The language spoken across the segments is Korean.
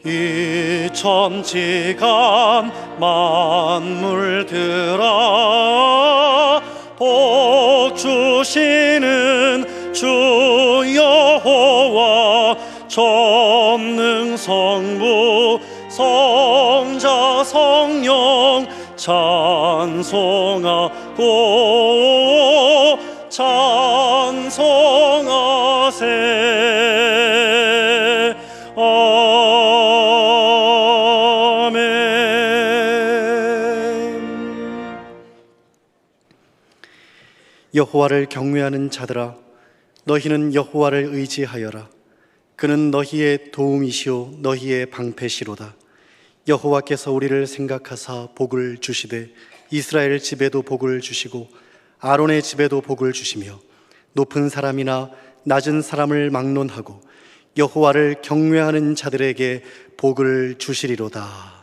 이 천지간 만물들아 복 주시는 주 여호와 전능 성부 성자 성령 찬송하고 찬송하세. 아멘. 여호와를 경외하는 자들아, 너희는 여호와를 의지하여라. 그는 너희의 도움이시오 너희의 방패시로다. 여호와께서 우리를 생각하사 복을 주시되 이스라엘 집에도 복을 주시고 아론의 집에도 복을 주시며 높은 사람이나 낮은 사람을 막론하고 여호와를 경외하는 자들에게 복을 주시리로다.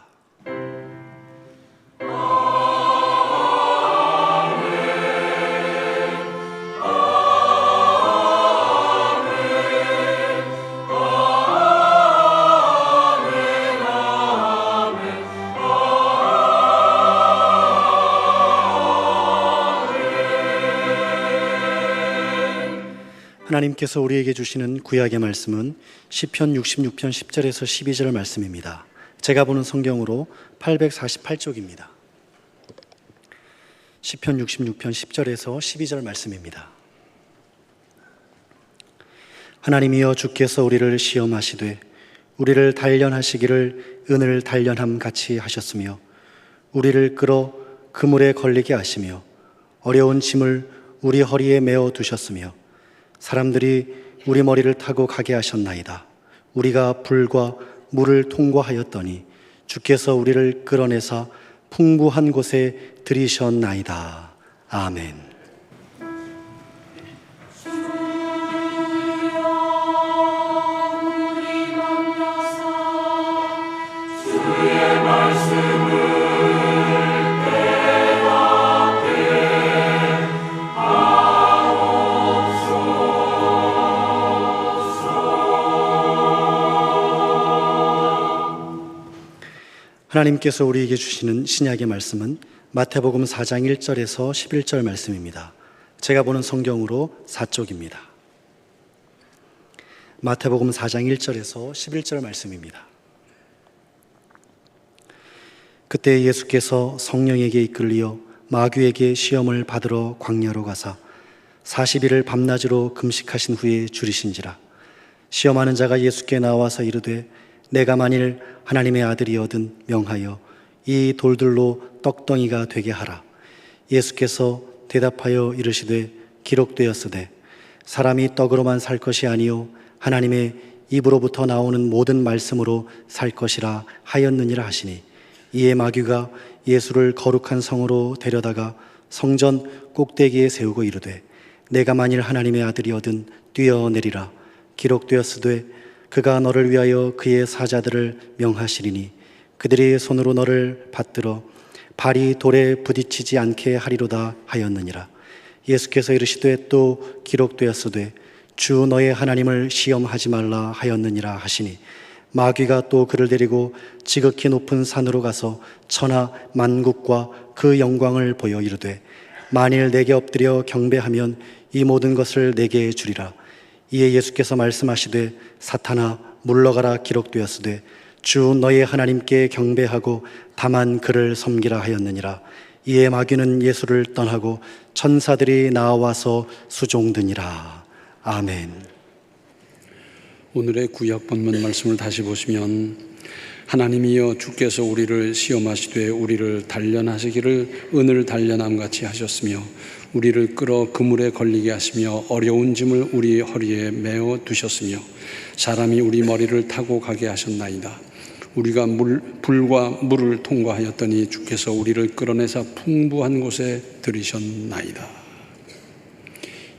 하나님께서 우리에게 주시는 구약의 말씀은 시편 66편 10절에서 12절 말씀입니다. 제가 보는 성경으로 848쪽입니다. 시편 66편 10절에서 12절 말씀입니다. 하나님이여, 주께서 우리를 시험하시되 우리를 단련하시기를 은을 단련함 같이 하셨으며 우리를 끌어 그물에 걸리게 하시며 어려운 짐을 우리 허리에 메어 두셨으며 사람들이 우리 머리를 타고 가게 하셨나이다. 우리가 불과 물을 통과하였더니 주께서 우리를 끌어내사 풍부한 곳에 들이셨나이다. 아멘. 하나님께서 우리에게 주시는 신약의 말씀은 마태복음 4장 1절에서 11절 말씀입니다. 제가 보는 성경으로 4쪽입니다. 마태복음 4장 1절에서 11절 말씀입니다. 그때 예수께서 성령에게 이끌리어 마귀에게 시험을 받으러 광야로 가사 40일을 밤낮으로 금식하신 후에 줄이신지라. 시험하는 자가 예수께 나와서 이르되 내가 만일 하나님의 아들이거든 명하여 이 돌들로 떡덩이가 되게 하라. 예수께서 대답하여 이르시되 기록되었으되 사람이 떡으로만 살 것이 아니요 하나님의 입으로부터 나오는 모든 말씀으로 살 것이라 하였느니라 하시니, 이에 마귀가 예수를 거룩한 성으로 데려다가 성전 꼭대기에 세우고 이르되 내가 만일 하나님의 아들이거든 뛰어내리라. 기록되었으되 그가 너를 위하여 그의 사자들을 명하시리니 그들의 손으로 너를 받들어 발이 돌에 부딪히지 않게 하리로다 하였느니라. 예수께서 이르시되 또 기록되었으되 주 너의 하나님을 시험하지 말라 하였느니라 하시니, 마귀가 또 그를 데리고 지극히 높은 산으로 가서 천하 만국과 그 영광을 보여 이르되 만일 내게 엎드려 경배하면 이 모든 것을 내게 주리라. 이에 예수께서 말씀하시되 사탄아 물러가라. 기록되었으되 주 너의 하나님께 경배하고 다만 그를 섬기라 하였느니라. 이에 마귀는 예수를 떠나고 천사들이 나와서 수종드니라. 아멘. 오늘의 구약 본문 말씀을 다시 보시면 하나님이여, 주께서 우리를 시험하시되 우리를 단련하시기를 은을 단련함 같이 하셨으며 우리를 끌어 그물에 걸리게 하시며 어려운 짐을 우리 허리에 메어 두셨으며 사람이 우리 머리를 타고 가게 하셨나이다. 우리가 불과 물을 통과하였더니 주께서 우리를 끌어내사 풍부한 곳에 들이셨나이다.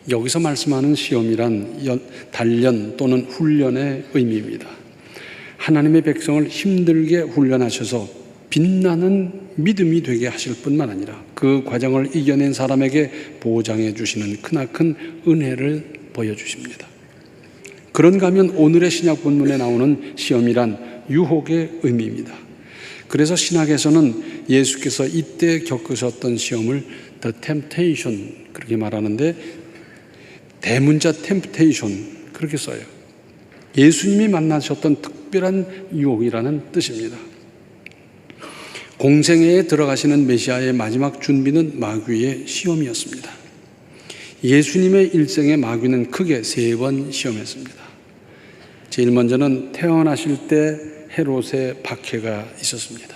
여기서 말씀하는 시험이란 단련 또는 훈련의 의미입니다. 하나님의 백성을 힘들게 훈련하셔서 빛나는 믿음이 되게 하실 뿐만 아니라 그 과정을 이겨낸 사람에게 보장해 주시는 크나큰 은혜를 보여주십니다. 그런가 하면 오늘의 신약 본문에 나오는 시험이란 유혹의 의미입니다. 그래서 신학에서는 예수께서 이때 겪으셨던 시험을 The Temptation 그렇게 말하는데, 대문자 Temptation 그렇게 써요. 예수님이 만나셨던 특별한 유혹이라는 뜻입니다. 공생애에 들어가시는 메시아의 마지막 준비는 마귀의 시험이었습니다. 예수님의 일생의 마귀는 크게 3번 시험했습니다. 제일 먼저는 태어나실 때 헤롯의 박해가 있었습니다.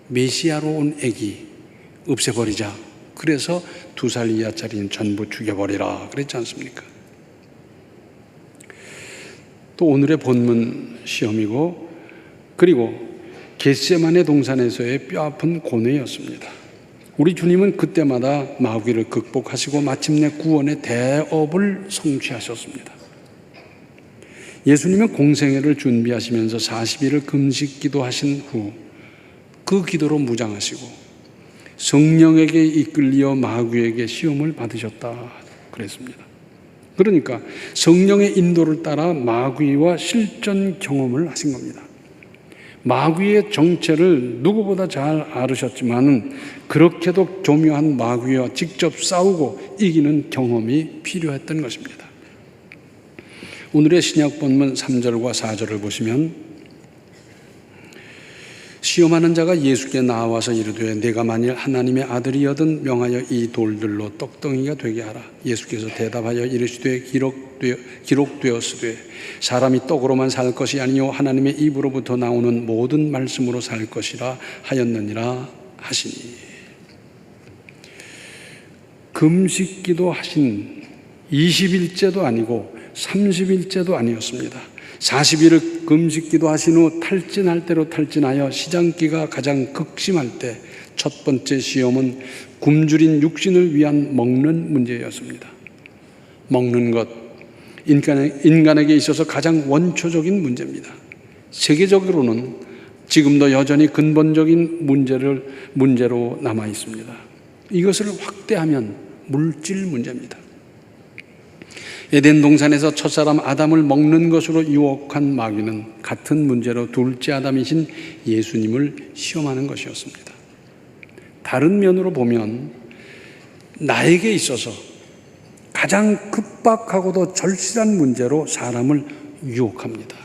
메시아로 온 아기 없애버리자. 그래서 2살 이하짜리는 전부 죽여버리라 그랬지 않습니까? 또 오늘의 본문 시험이고, 그리고 겟세마네 동산에서의 뼈아픈 고뇌였습니다. 우리 주님은 그때마다 마귀를 극복하시고 마침내 구원의 대업을 성취하셨습니다. 예수님은 공생애를 준비하시면서 40일을 금식 기도하신 후 그 기도로 무장하시고 성령에게 이끌려 마귀에게 시험을 받으셨다 그랬습니다. 그러니까 성령의 인도를 따라 마귀와 실전 경험을 하신 겁니다. 마귀의 정체를 누구보다 잘 알으셨지만 그렇게도 교묘한 마귀와 직접 싸우고 이기는 경험이 필요했던 것입니다. 오늘의 신약 본문 3절과 4절을 보시면, 시험하는 자가 예수께 나와서 이르되 내가 만일 하나님의 아들이여든 명하여 이 돌들로 떡덩이가 되게 하라. 예수께서 대답하여 이르시되 기록되었으되 사람이 떡으로만 살 것이 아니요 하나님의 입으로부터 나오는 모든 말씀으로 살 것이라 하였느니라 하시니. 금식기도 하신 20일째도 아니고 30일째도 아니었습니다. 40일을 금식기도 하신 후 탈진할 대로 탈진하여 시장기가 가장 극심할 때 첫 번째 시험은 굶주린 육신을 위한 먹는 문제였습니다. 먹는 것, 인간에게 있어서 가장 원초적인 문제입니다. 세계적으로는 지금도 여전히 근본적인 문제로 남아 있습니다. 이것을 확대하면 물질 문제입니다. 에덴 동산에서 첫사람 아담을 먹는 것으로 유혹한 마귀는 같은 문제로 둘째 아담이신 예수님을 시험하는 것이었습니다. 다른 면으로 보면 나에게 있어서 가장 급박하고도 절실한 문제로 사람을 유혹합니다.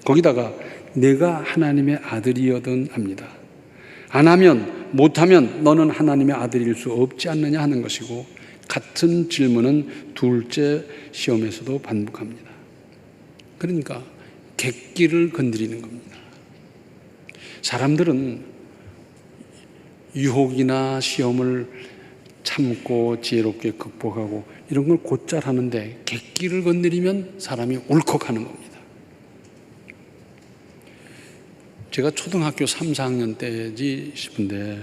거기다가 내가 하나님의 아들이여든 합니다. 안 하면, 못하면 너는 하나님의 아들일 수 없지 않느냐 하는 것이고, 같은 질문은 둘째 시험에서도 반복합니다. 그러니까 객기를 건드리는 겁니다. 사람들은 유혹이나 시험을 참고 지혜롭게 극복하고 이런 걸 곧잘 하는데, 객기를 건드리면 사람이 울컥하는 겁니다. 제가 초등학교 3, 4학년 때지 싶은데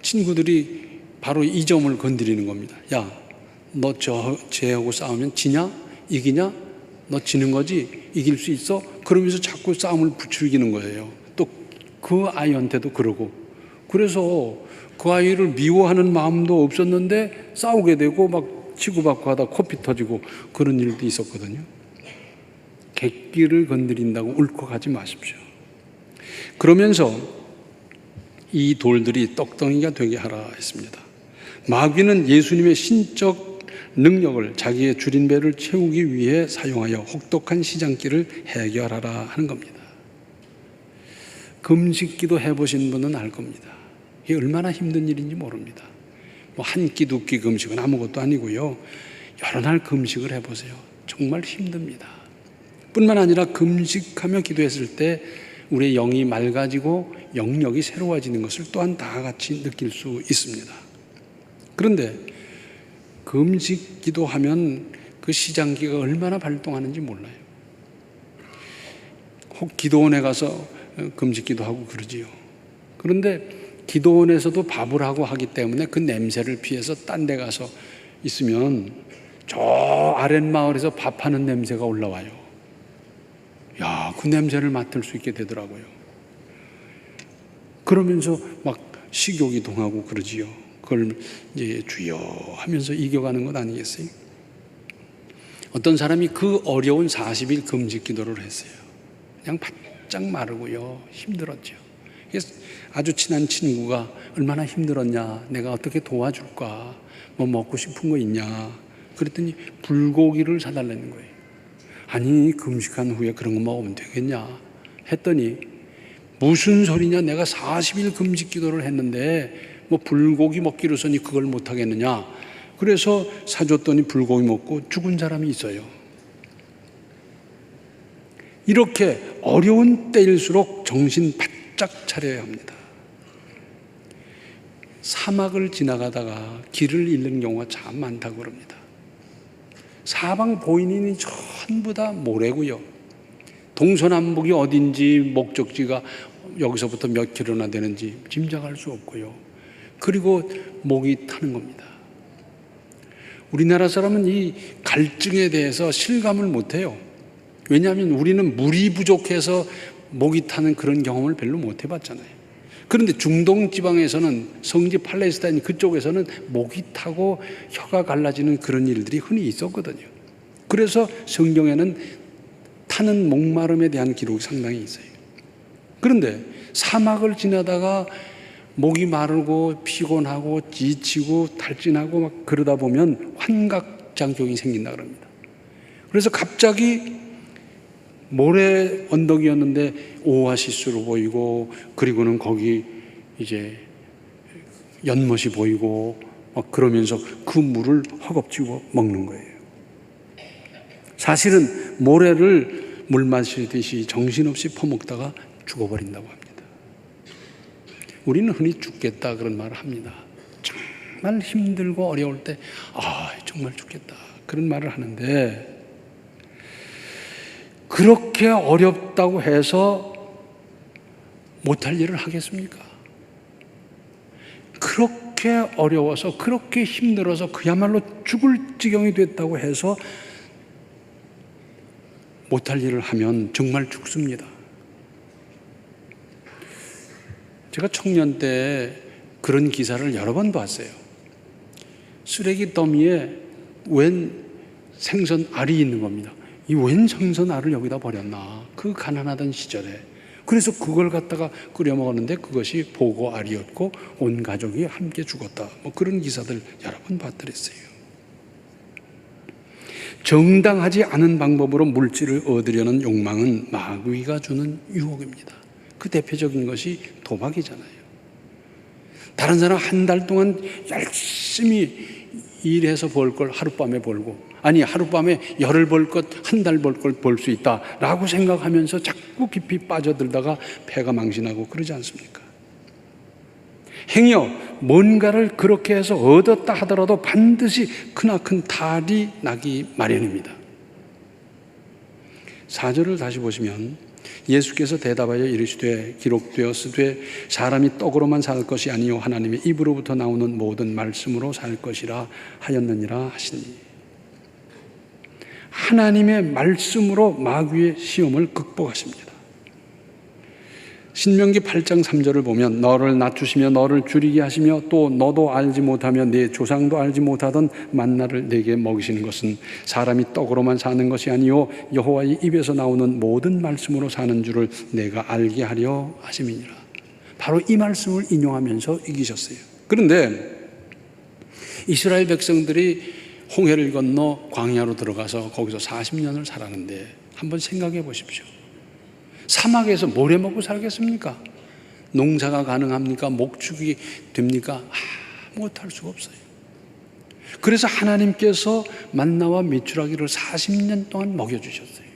친구들이 바로 이 점을 건드리는 겁니다. 야, 너 쟤하고 싸우면 지냐? 이기냐? 너 지는 거지? 이길 수 있어? 그러면서 자꾸 싸움을 부추기는 거예요. 또 그 아이한테도 그러고. 그래서 그 아이를 미워하는 마음도 없었는데 싸우게 되고 막 치고받고 하다 코피 터지고 그런 일도 있었거든요. 객기를 건드린다고 울컥하지 마십시오. 그러면서 이 돌들이 떡덩이가 되게 하라 했습니다. 마귀는 예수님의 신적 능력을 자기의 줄인 배를 채우기 위해 사용하여 혹독한 시장길을 해결하라 하는 겁니다. 금식기도 해보신 분은 알 겁니다. 이게 얼마나 힘든 일인지 모릅니다. 뭐 한 끼, 두 끼 금식은 아무것도 아니고요. 여러 날 금식을 해보세요. 정말 힘듭니다. 뿐만 아니라 금식하며 기도했을 때 우리의 영이 맑아지고 영력이 새로워지는 것을 또한 다 같이 느낄 수 있습니다. 그런데 금식 기도하면 그 시장기가 얼마나 발동하는지 몰라요. 혹 기도원에 가서 금식 기도하고 그러지요. 그런데 기도원에서도 밥을 하고 하기 때문에 그 냄새를 피해서 딴 데 가서 있으면 저 아랫마을에서 밥하는 냄새가 올라와요. 야, 그 냄새를 맡을 수 있게 되더라고요. 그러면서 막 식욕이 동하고 그러지요. 그걸 이제 주여 하면서 이겨가는 것 아니겠어요? 어떤 사람이 그 어려운 40일 금식 기도를 했어요. 그냥 바짝 마르고요. 힘들었죠. 그래서 아주 친한 친구가 얼마나 힘들었냐, 내가 어떻게 도와줄까, 뭐 먹고 싶은 거 있냐 그랬더니 불고기를 사달라는 거예요. 아니 금식한 후에 그런 거 먹으면 되겠냐 했더니 무슨 소리냐, 내가 40일 금식 기도를 했는데 뭐 불고기 먹기로서니 그걸 못 하겠느냐. 그래서 사줬더니 불고기 먹고 죽은 사람이 있어요. 이렇게 어려운 때일수록 정신 바짝 차려야 합니다. 사막을 지나가다가 길을 잃는 경우가 참 많다고 그럽니다. 사방 보이는 전부 다 모래고요. 동서남북이 어딘지, 목적지가 여기서부터 몇 킬로나 되는지 짐작할 수 없고요. 그리고 목이 타는 겁니다. 우리나라 사람은 이 갈증에 대해서 실감을 못해요. 왜냐하면 우리는 물이 부족해서 목이 타는 그런 경험을 별로 못 해봤잖아요. 그런데 중동 지방에서는, 성지 팔레스타인 그쪽에서는 목이 타고 혀가 갈라지는 그런 일들이 흔히 있었거든요. 그래서 성경에는 타는 목마름에 대한 기록이 상당히 있어요. 그런데 사막을 지나다가 목이 마르고 피곤하고 지치고 탈진하고 막 그러다 보면 환각작용이 생긴다 그럽니다. 그래서 갑자기 모래 언덕이었는데 오아시스로 보이고, 그리고는 거기 이제 연못이 보이고 막 그러면서 그 물을 허겁지겁 먹는 거예요. 사실은 모래를 물 마시듯이 정신없이 퍼먹다가 죽어버린다고 합니다. 우리는 흔히 죽겠다 그런 말을 합니다. 정말 힘들고 어려울 때 정말 죽겠다 그런 말을 하는데, 그렇게 어렵다고 해서 못할 일을 하겠습니까? 그렇게 어려워서, 그렇게 힘들어서 그야말로 죽을 지경이 됐다고 해서 못할 일을 하면 정말 죽습니다. 제가 청년 때 그런 기사를 여러 번 봤어요. 쓰레기 더미에 웬 생선 알이 있는 겁니다. 이 웬 생선 알을 여기다 버렸나, 그 가난하던 시절에. 그래서 그걸 갖다가 끓여 먹었는데 그것이 보고 알이었고 온 가족이 함께 죽었다, 뭐 그런 기사들 여러 번 봤더랬어요. 정당하지 않은 방법으로 물질을 얻으려는 욕망은 마귀가 주는 유혹입니다. 그 대표적인 것이 도박이잖아요. 다른 사람 한 달 동안 열심히 일해서 벌 걸 하룻밤에 벌고, 아니 하룻밤에 열흘 벌 것 한 달 벌 걸 벌 수 있다라고 생각하면서 자꾸 깊이 빠져들다가 패가 망신하고 그러지 않습니까? 행여 뭔가를 그렇게 해서 얻었다 하더라도 반드시 크나큰 탈이 나기 마련입니다. 4절을 다시 보시면 예수께서 대답하여 이르시되 기록되었으되 사람이 떡으로만 살 것이 아니요 하나님의 입으로부터 나오는 모든 말씀으로 살 것이라 하였느니라 하시니, 하나님의 말씀으로 마귀의 시험을 극복하십니다. 신명기 8장 3절을 보면 너를 낮추시며 너를 줄이게 하시며 또 너도 알지 못하며 네 조상도 알지 못하던 만나를 내게 먹이시는 것은 사람이 떡으로만 사는 것이 아니요 여호와의 입에서 나오는 모든 말씀으로 사는 줄을 내가 알게 하려 하심이니라. 바로 이 말씀을 인용하면서 이기셨어요. 그런데 이스라엘 백성들이 홍해를 건너 광야로 들어가서 거기서 40년을 살았는데 한번 생각해 보십시오. 사막에서 모래 먹고 살겠습니까? 농사가 가능합니까? 목축이 됩니까? 못할 수가 없어요. 그래서 하나님께서 만나와 메추라기를 40년 동안 먹여주셨어요.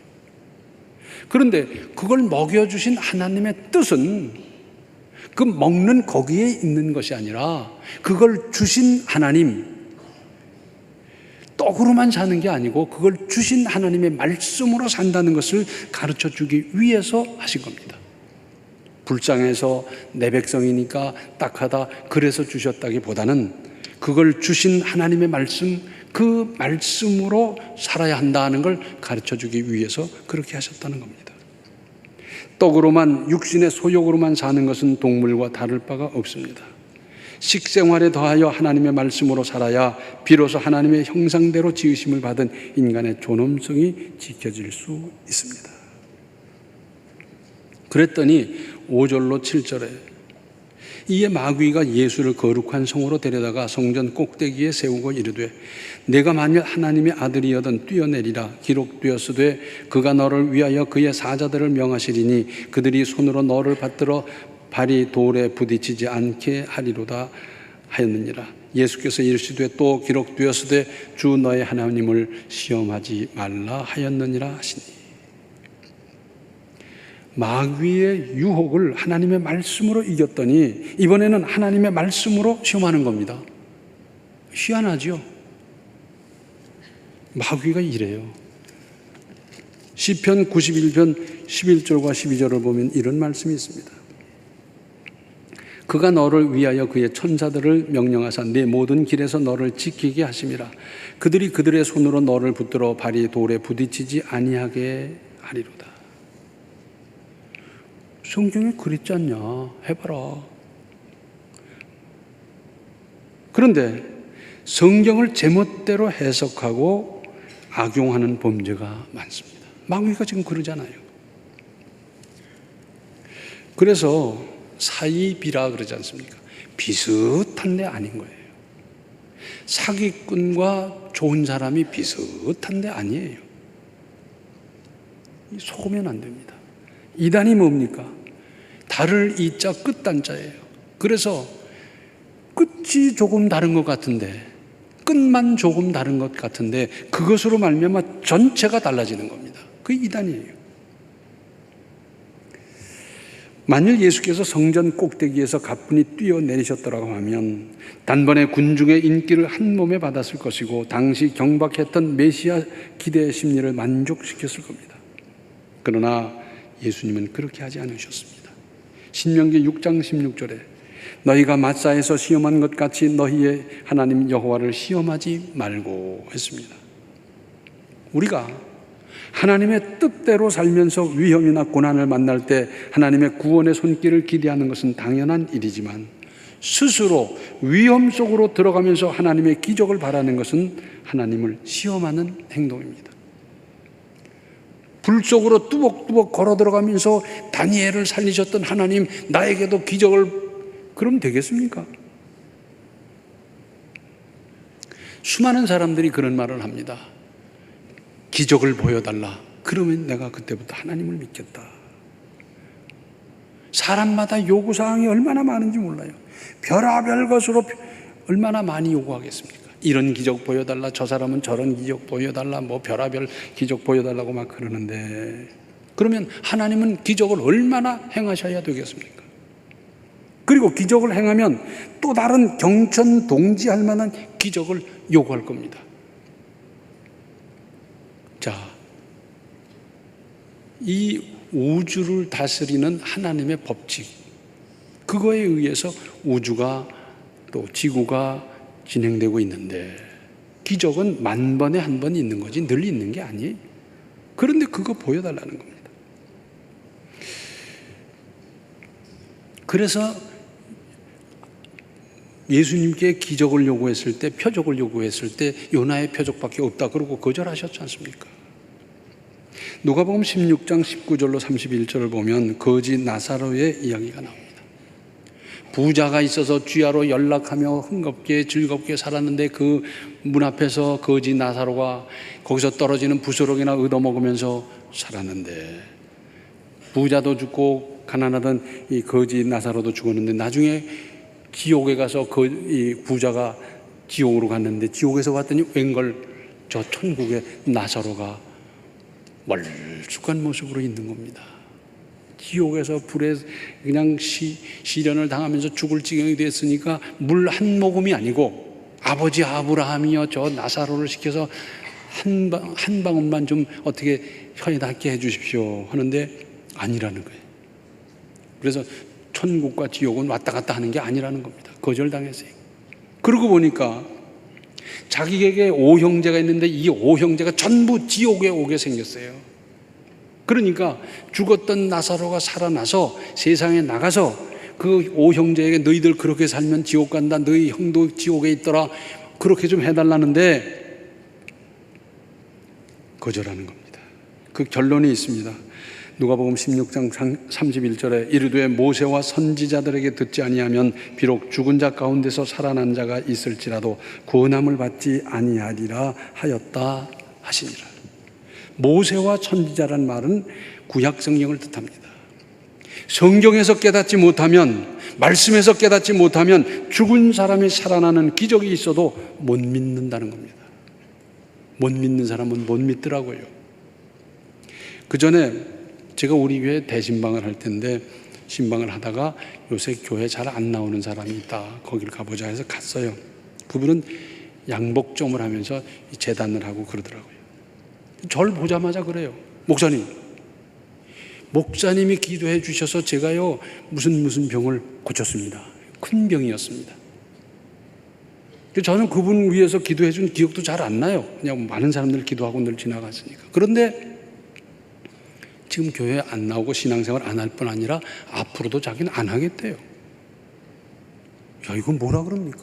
그런데 그걸 먹여주신 하나님의 뜻은 그 먹는 거기에 있는 것이 아니라 그걸 주신 하나님, 떡으로만 사는 게 아니고 그걸 주신 하나님의 말씀으로 산다는 것을 가르쳐 주기 위해서 하신 겁니다. 불쌍해서 내 백성이니까 딱하다 그래서 주셨다기보다는 그걸 주신 하나님의 말씀, 그 말씀으로 살아야 한다는 걸 가르쳐 주기 위해서 그렇게 하셨다는 겁니다. 떡으로만, 육신의 소욕으로만 사는 것은 동물과 다를 바가 없습니다. 식생활에 더하여 하나님의 말씀으로 살아야 비로소 하나님의 형상대로 지으심을 받은 인간의 존엄성이 지켜질 수 있습니다. 그랬더니 5절로 7절에 이에 마귀가 예수를 거룩한 성으로 데려다가 성전 꼭대기에 세우고 이르되 내가 만일 하나님의 아들이여든 뛰어내리라. 기록되었으되 그가 너를 위하여 그의 사자들을 명하시리니 그들이 손으로 너를 받들어 발이 돌에 부딪히지 않게 하리로다 하였느니라. 예수께서 이르시되 또 기록되었으되 주 너의 하나님을 시험하지 말라 하였느니라 하시니. 마귀의 유혹을 하나님의 말씀으로 이겼더니 이번에는 하나님의 말씀으로 시험하는 겁니다. 희한하죠? 마귀가 이래요. 시편 91편 11절과 12절을 보면 이런 말씀이 있습니다. 그가 너를 위하여 그의 천사들을 명령하사 내 모든 길에서 너를 지키게 하심이라. 그들이 그들의 손으로 너를 붙들어 발이 돌에 부딪히지 아니하게 하리로다. 성경에 그랬지 않냐? 해봐라. 그런데 성경을 제멋대로 해석하고 악용하는 범죄가 많습니다. 마귀가 지금 그러잖아요. 그래서 사이비라 그러지 않습니까? 비슷한데 아닌 거예요. 사기꾼과 좋은 사람이 비슷한데 아니에요. 속으면 안 됩니다. 이단이 뭡니까? 달을 이자 끝단자예요. 그래서 끝이 조금 다른 것 같은데, 끝만 조금 다른 것 같은데 그것으로 말미암아 전체가 달라지는 겁니다. 그게 이단이에요. 만일 예수께서 성전 꼭대기에서 가뿐히 뛰어내리셨더라고 하면 단번에 군중의 인기를 한 몸에 받았을 것이고 당시 경박했던 메시아 기대의 심리를 만족시켰을 겁니다. 그러나 예수님은 그렇게 하지 않으셨습니다. 신명기 6장 16절에 너희가 마사에서 시험한 것 같이 너희의 하나님 여호와를 시험하지 말고 했습니다. 우리가 하나님의 뜻대로 살면서 위험이나 고난을 만날 때 하나님의 구원의 손길을 기대하는 것은 당연한 일이지만 스스로 위험 속으로 들어가면서 하나님의 기적을 바라는 것은 하나님을 시험하는 행동입니다. 불 속으로 뚜벅뚜벅 걸어 들어가면서 다니엘을 살리셨던 하나님, 나에게도 기적을, 그럼 되겠습니까? 수많은 사람들이 그런 말을 합니다. 기적을 보여달라. 그러면 내가 그때부터 하나님을 믿겠다. 사람마다 요구사항이 얼마나 많은지 몰라요. 별하별 것으로 얼마나 많이 요구하겠습니까? 이런 기적 보여달라, 저 사람은 저런 기적 보여달라, 뭐 별하별 기적 보여달라고 막 그러는데, 그러면 하나님은 기적을 얼마나 행하셔야 되겠습니까? 그리고 기적을 행하면 또 다른 경천동지할 만한 기적을 요구할 겁니다. 자, 이 우주를 다스리는 하나님의 법칙, 그거에 의해서 우주가 또 지구가 진행되고 있는데 기적은 만 번에 한 번 있는 거지 늘 있는 게 아니에요. 그런데 그거 보여달라는 겁니다. 그래서 예수님께 기적을 요구했을 때, 표적을 요구했을 때 요나의 표적밖에 없다 그러고 거절하셨지 않습니까? 누가복음 16장 19절로 31절을 보면 거지 나사로의 이야기가 나옵니다. 부자가 있어서 주야로 연락하며 흥겁게 즐겁게 살았는데 그 문 앞에서 거지 나사로가 거기서 떨어지는 부스러기나 얻어먹으면서 살았는데 부자도 죽고 가난하던 이 거지 나사로도 죽었는데 나중에 지옥에 가서 이 부자가 지옥으로 갔는데 지옥에서 왔더니 웬걸 저 천국의 나사로가 멀쭉한 모습으로 있는 겁니다. 지옥에서 불에 그냥 시련을 당하면서 죽을 지경이 됐으니까 물 한 모금이 아니고 아버지 아브라함이여 저 나사로를 시켜서 한 방울만 좀 어떻게 혀에 닿게 해 주십시오 하는데 아니라는 거예요. 그래서 천국과 지옥은 왔다 갔다 하는 게 아니라는 겁니다. 거절당했어요. 그러고 보니까 자기에게 5형제가 있는데 이 5형제가 전부 지옥에 오게 생겼어요. 그러니까 죽었던 나사로가 살아나서 세상에 나가서 그 5형제에게 너희들 그렇게 살면 지옥 간다. 너희 형도 지옥에 있더라. 그렇게 좀 해달라는데 거절하는 겁니다. 그 결론이 있습니다. 누가복음 16장 31절에 이르되 모세와 선지자들에게 듣지 아니하면 비록 죽은 자 가운데서 살아난 자가 있을지라도 구원함을 받지 아니하리라 하였다 하시니라. 모세와 선지자란 말은 구약 성경을 뜻합니다. 성경에서 깨닫지 못하면, 말씀에서 깨닫지 못하면 죽은 사람이 살아나는 기적이 있어도 못 믿는다는 겁니다. 못 믿는 사람은 못 믿더라고요. 그 전에 제가 우리 교회 대신방을 할 텐데 신방을 하다가 요새 교회 잘 안 나오는 사람이 있다. 거기를 가보자 해서 갔어요. 그분은 양복점을 하면서 재단을 하고 그러더라고요. 저를 보자마자 그래요. 목사님이 기도해 주셔서 제가요 무슨 병을 고쳤습니다. 큰 병이었습니다. 저는 그분 위해서 기도해 준 기억도 잘 안 나요. 그냥 많은 사람들 기도하고 늘 지나갔으니까. 그런데 지금 교회에 안 나오고 신앙생활 안 할 뿐 아니라 앞으로도 자기는 안 하겠대요. 야, 이건 뭐라 그럽니까?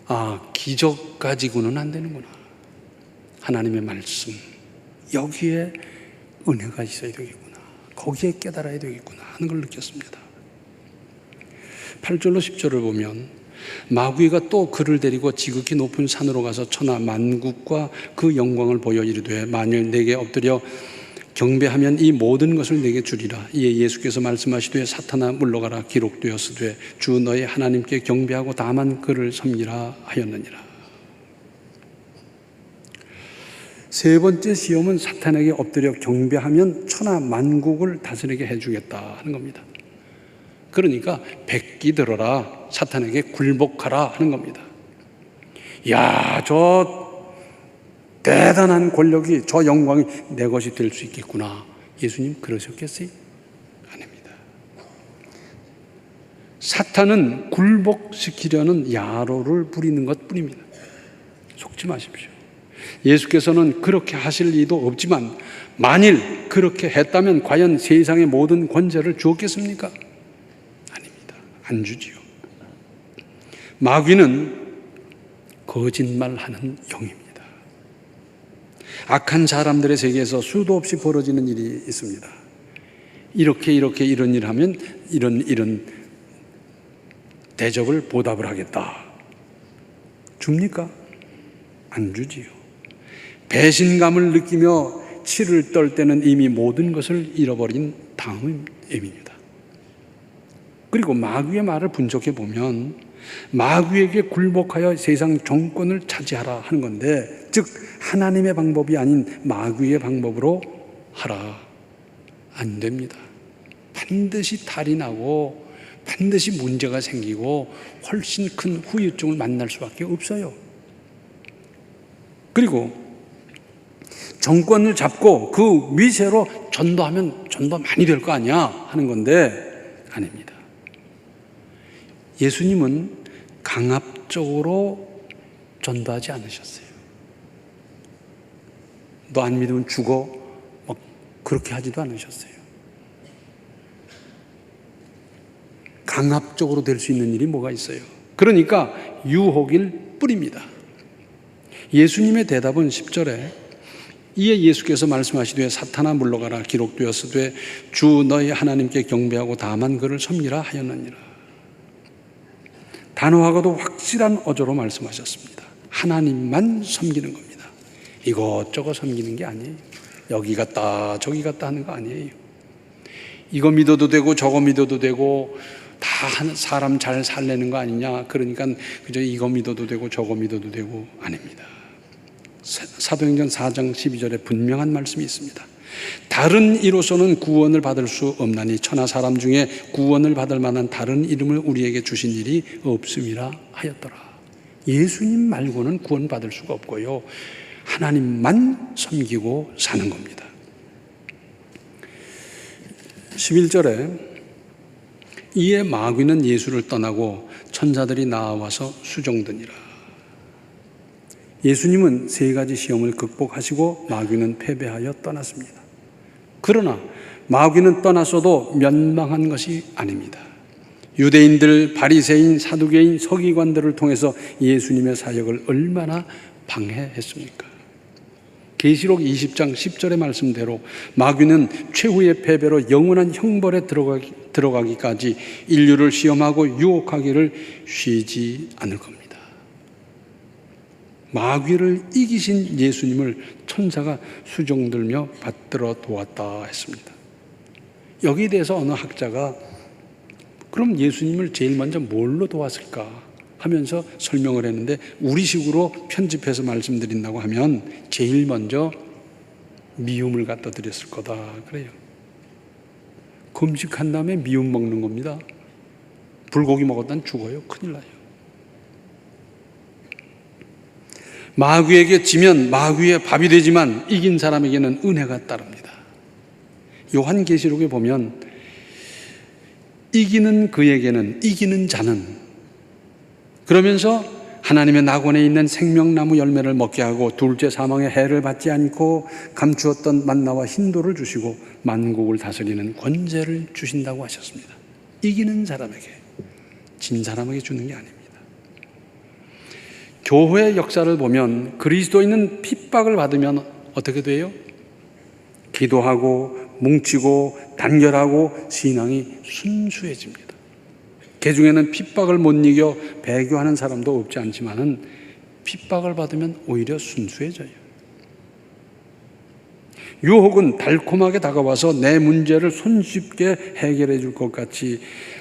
아, 기적 가지고는 안 되는구나. 하나님의 말씀, 여기에 은혜가 있어야 되겠구나. 거기에 깨달아야 되겠구나 하는 걸 느꼈습니다. 8절로 10절을 보면 마귀가 또 그를 데리고 지극히 높은 산으로 가서 천하 만국과 그 영광을 보여 이르되 만일 내게 엎드려 경배하면 이 모든 것을 내게 주리라. 이에 예수께서 말씀하시되 사탄아 물러가라. 기록되었으되 주 너의 하나님께 경배하고 다만 그를 섬기라 하였느니라. 세 번째 시험은 사탄에게 엎드려 경배하면 천하 만국을 다스리게 해주겠다 하는 겁니다. 그러니까 백기 들어라, 사탄에게 굴복하라 하는 겁니다. 야, 저 대단한 권력이, 저 영광이 내 것이 될 수 있겠구나. 예수님 그러셨겠어요? 아닙니다. 사탄은 굴복시키려는 야로를 부리는 것뿐입니다. 속지 마십시오. 예수께서는 그렇게 하실 리도 없지만 만일 그렇게 했다면 과연 세상의 모든 권세를 주었겠습니까? 아닙니다. 안 주지요. 마귀는 거짓말하는 영입니다. 악한 사람들의 세계에서 수도 없이 벌어지는 일이 있습니다. 이렇게 이런 일 하면 이런 대접을 보답을 하겠다. 줍니까? 안 주지요. 배신감을 느끼며 치를 떨 때는 이미 모든 것을 잃어버린 다음입니다. 그리고 마귀의 말을 분석해 보면 마귀에게 굴복하여 세상 정권을 차지하라 하는 건데, 즉 하나님의 방법이 아닌 마귀의 방법으로 하라. 안 됩니다. 반드시 탈이 나고 반드시 문제가 생기고 훨씬 큰 후유증을 만날 수밖에 없어요. 그리고 정권을 잡고 그 위세로 전도하면 전도 많이 될 거 아니야 하는 건데 아닙니다. 예수님은 강압적으로 전도하지 않으셨어요. 너 안 믿으면 죽어, 막 그렇게 하지도 않으셨어요. 강압적으로 될 수 있는 일이 뭐가 있어요? 그러니까 유혹일 뿐입니다. 예수님의 대답은 10절에 이에 예수께서 말씀하시되 사탄아 물러가라. 기록되었으되 주 너희 하나님께 경배하고 다만 그를 섬기라 하였느니라. 단호하고도 확실한 어조로 말씀하셨습니다. 하나님만 섬기는 겁니다. 이것저것 섬기는 게 아니에요. 여기 갔다 저기 갔다 하는 거 아니에요. 이거 믿어도 되고 저거 믿어도 되고 다 사람 잘 살려는 거 아니냐. 그러니까 그저 이거 믿어도 되고 저거 믿어도 되고 아닙니다. 사도행전 4장 12절에 분명한 말씀이 있습니다. 다른 이로서는 구원을 받을 수 없나니 천하 사람 중에 구원을 받을 만한 다른 이름을 우리에게 주신 일이 없음이라 하였더라. 예수님 말고는 구원 받을 수가 없고요. 하나님만 섬기고 사는 겁니다. 11절에 이에 마귀는 예수를 떠나고 천사들이 나와서 수종드니라. 예수님은 세 가지 시험을 극복하시고 마귀는 패배하여 떠났습니다. 그러나 마귀는 떠났어도 멸망한 것이 아닙니다. 유대인들, 바리새인, 사두개인, 서기관들을 통해서 예수님의 사역을 얼마나 방해했습니까? 계시록 20장 10절의 말씀대로 마귀는 최후의 패배로 영원한 형벌에 들어가기까지 인류를 시험하고 유혹하기를 쉬지 않을 겁니다. 마귀를 이기신 예수님을 천사가 수종들며 받들어 도왔다 했습니다. 여기에 대해서 어느 학자가 그럼 예수님을 제일 먼저 뭘로 도왔을까 하면서 설명을 했는데, 우리식으로 편집해서 말씀드린다고 하면 제일 먼저 미움을 갖다 드렸을 거다 그래요. 금식한 다음에 미움 먹는 겁니다. 불고기 먹었다는 죽어요. 큰일 나요. 마귀에게 지면 마귀의 밥이 되지만 이긴 사람에게는 은혜가 따릅니다. 요한계시록에 보면 이기는 그에게는, 이기는 자는, 그러면서 하나님의 낙원에 있는 생명나무 열매를 먹게 하고 둘째 사망의 해를 받지 않고 감추었던 만나와 흰돌을 주시고 만국을 다스리는 권세를 주신다고 하셨습니다. 이기는 사람에게, 진 사람에게 주는 게 아닙니다. 교회의 역사를 보면 그리스도인은 핍박을 받으면 어떻게 돼요? 기도하고 뭉치고 단결하고 신앙이 순수해집니다. 그 중에는 핍박을 못 이겨 배교하는 사람도 없지 않지만은 핍박을 받으면 오히려 순수해져요. 유혹은 달콤하게 다가와서 내 문제를 손쉽게 해결해 줄 것 같이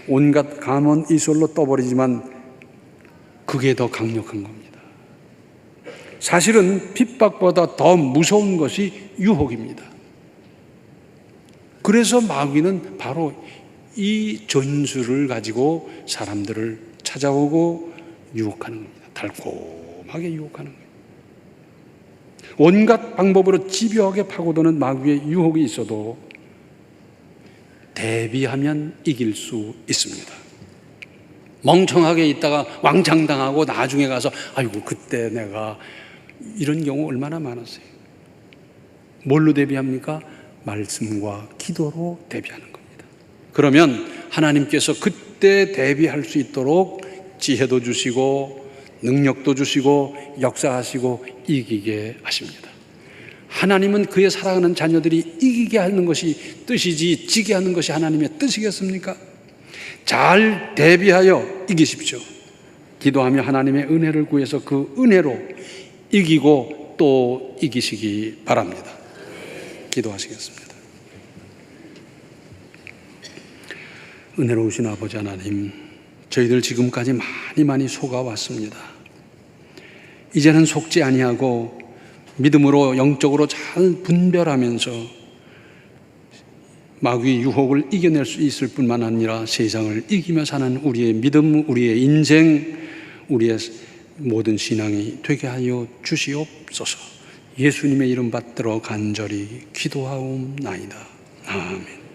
온갖 감언 이설로 떠버리지만 그게 더 강력한 겁니다. 사실은 핍박보다 더 무서운 것이 유혹입니다. 그래서 마귀는 바로 이 전술을 가지고 사람들을 찾아오고 유혹하는 겁니다. 달콤하게 유혹하는 거예요. 온갖 방법으로 집요하게 파고드는 마귀의 유혹이 있어도 대비하면 이길 수 있습니다. 멍청하게 있다가 왕창당하고 나중에 가서 아이고 그때 내가, 이런 경우 얼마나 많았어요. 뭘로 대비합니까? 말씀과 기도로 대비하는 겁니다. 그러면 하나님께서 그때 대비할 수 있도록 지혜도 주시고 능력도 주시고 역사하시고 이기게 하십니다. 하나님은 그의 사랑하는 자녀들이 이기게 하는 것이 뜻이지 지게 하는 것이 하나님의 뜻이겠습니까? 잘 대비하여 이기십시오. 기도하며 하나님의 은혜를 구해서 그 은혜로 이기고 또 이기시기 바랍니다. 기도하시겠습니다. 은혜로우신 아버지 하나님, 저희들 지금까지 많이 속아왔습니다. 이제는 속지 아니하고 믿음으로 영적으로 잘 분별하면서 마귀의 유혹을 이겨낼 수 있을 뿐만 아니라 세상을 이기며 사는 우리의 믿음, 우리의 인생, 우리의 모든 신앙이 되게 하여 주시옵소서. 예수님의 이름 받들어 간절히 기도하옵나이다. 아멘.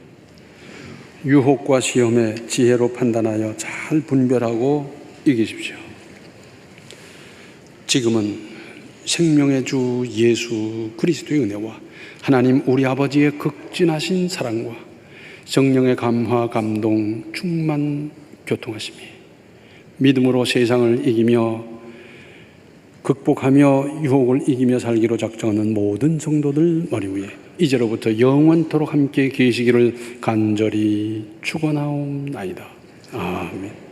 유혹과 시험에 지혜로 판단하여 잘 분별하고 이기십시오. 지금은 생명의 주 예수 그리스도의 은혜와 하나님 우리 아버지의 극진하신 사랑과 성령의 감화, 감동, 충만, 교통하심이 믿음으로 세상을 이기며 극복하며 유혹을 이기며 살기로 작정하는 모든 성도들 머리 위에 이제로부터 영원토록 함께 계시기를 간절히 축원하옵나이다. 아멘.